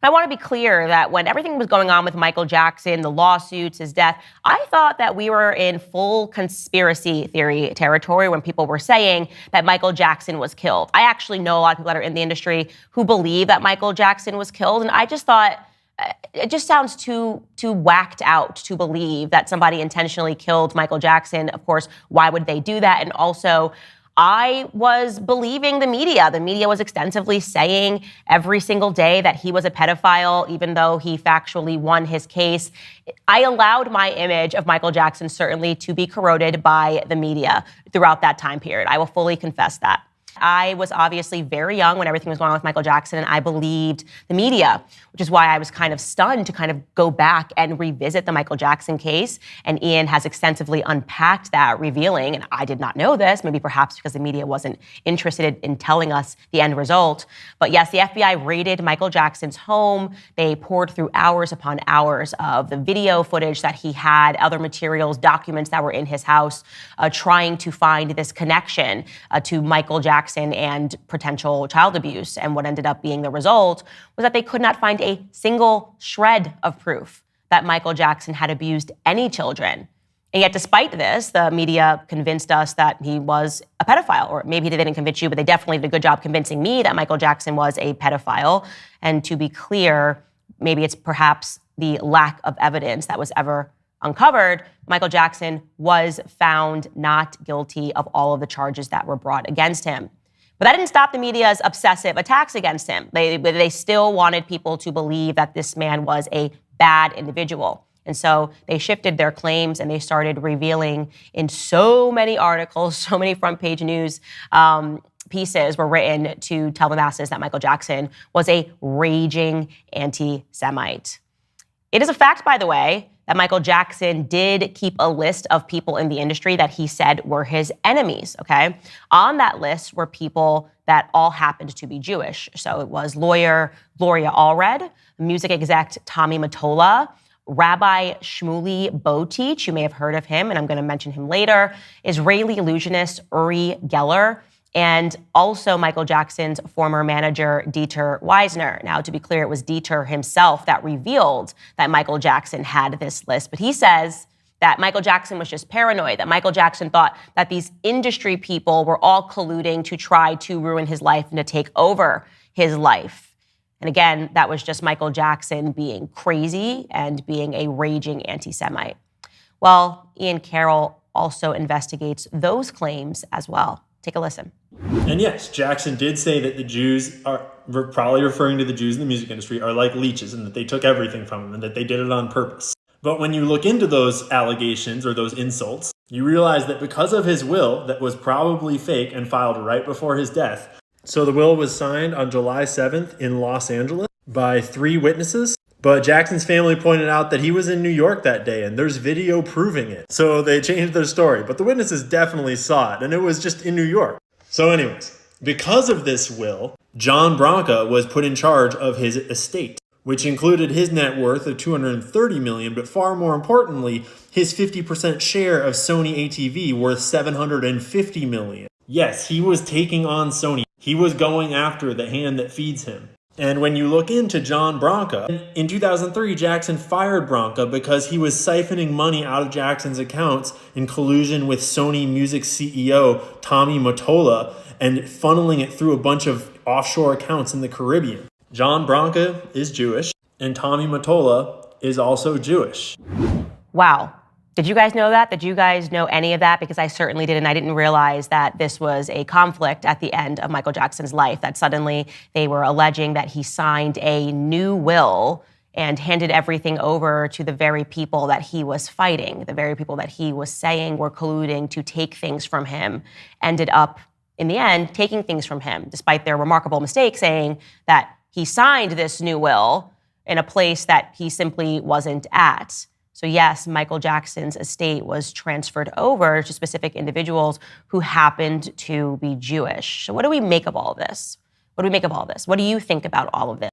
I want to be clear that when everything was going on with Michael Jackson, the lawsuits, his death, I thought that we were in full conspiracy theory territory when people were saying that Michael Jackson was killed. I actually know a lot of people that are in the industry who believe that Michael Jackson was killed, and I just thought it just sounds too whacked out to believe that somebody intentionally killed Michael Jackson. Of course, why would they do that? And also, I was believing the media. The media was extensively saying every single day that he was a pedophile, even though he factually won his case. I allowed my image of Michael Jackson certainly to be corroded by the media throughout that time period. I will fully confess that. I was obviously very young when everything was going on with Michael Jackson, and I believed the media, which is why I was kind of stunned to kind of go back and revisit the Michael Jackson case. And Ian has extensively unpacked that, revealing, and I did not know this, maybe perhaps because the media wasn't interested in telling us the end result. But yes, the FBI raided Michael Jackson's home. They poured through hours upon hours of the video footage that he had, other materials, documents that were in his house, trying to find this connection to Michael Jackson and potential child abuse. And what ended up being the result was that they could not find a single shred of proof that Michael Jackson had abused any children. And yet, despite this, the media convinced us that he was a pedophile, or maybe they didn't convince you, but they definitely did a good job convincing me that Michael Jackson was a pedophile. And to be clear, maybe it's perhaps the lack of evidence that was ever uncovered. Michael Jackson was found not guilty of all of the charges that were brought against him. But that didn't stop the media's obsessive attacks against him. They still wanted people to believe that this man was a bad individual. And so they shifted their claims and they started revealing in so many articles, so many front page news pieces were written to tell the masses that Michael Jackson was a raging anti-Semite. It is a fact, by the way, that Michael Jackson did keep a list of people in the industry that he said were his enemies, okay? On that list were people that all happened to be Jewish. So it was lawyer Gloria Allred, music exec Tommy Mottola, Rabbi Shmuley Boteach, you may have heard of him, and I'm going to mention him later, Israeli illusionist Uri Geller, and also Michael Jackson's former manager, Dieter Wiesner. Now, to be clear, it was Dieter himself that revealed that Michael Jackson had this list. But he says that Michael Jackson was just paranoid, that Michael Jackson thought that these industry people were all colluding to try to ruin his life and to take over his life. And again, that was just Michael Jackson being crazy and being a raging anti-Semite. Well, Ian Carroll also investigates those claims as well. Take a listen. And yes, Jackson did say that the Jews are, probably referring to the Jews in the music industry, are like leeches and that they took everything from him and that they did it on purpose. But when you look into those allegations or those insults, you realize that because of his will that was probably fake and filed right before his death. So the will was signed on July 7th in Los Angeles by 3 witnesses. But Jackson's family pointed out that he was in New York that day, and there's video proving it. So they changed their story. But the witnesses definitely saw it, and it was just in New York. So anyways, because of this will, John Branca was put in charge of his estate, which included his net worth of $230 million, but far more importantly, his 50% share of Sony ATV worth $750 million. Yes, he was taking on Sony. He was going after the hand that feeds him. And when you look into John Branca, in 2003, Jackson fired Branca because he was siphoning money out of Jackson's accounts in collusion with Sony Music CEO Tommy Mottola and funneling it through a bunch of offshore accounts in the Caribbean. John Branca is Jewish, and Tommy Mottola is also Jewish. Wow. Did you guys know that? Did you guys know any of that? Because I certainly didn't. I didn't realize that this was a conflict at the end of Michael Jackson's life, that suddenly they were alleging that he signed a new will and handed everything over to the very people that he was fighting, the very people that he was saying were colluding to take things from him, ended up, in the end, taking things from him, despite their remarkable mistake saying that he signed this new will in a place that he simply wasn't at. So yes, Michael Jackson's estate was transferred over to specific individuals who happened to be Jewish. So what do we make of all of this? What do we make of all this? What do you think about all of this?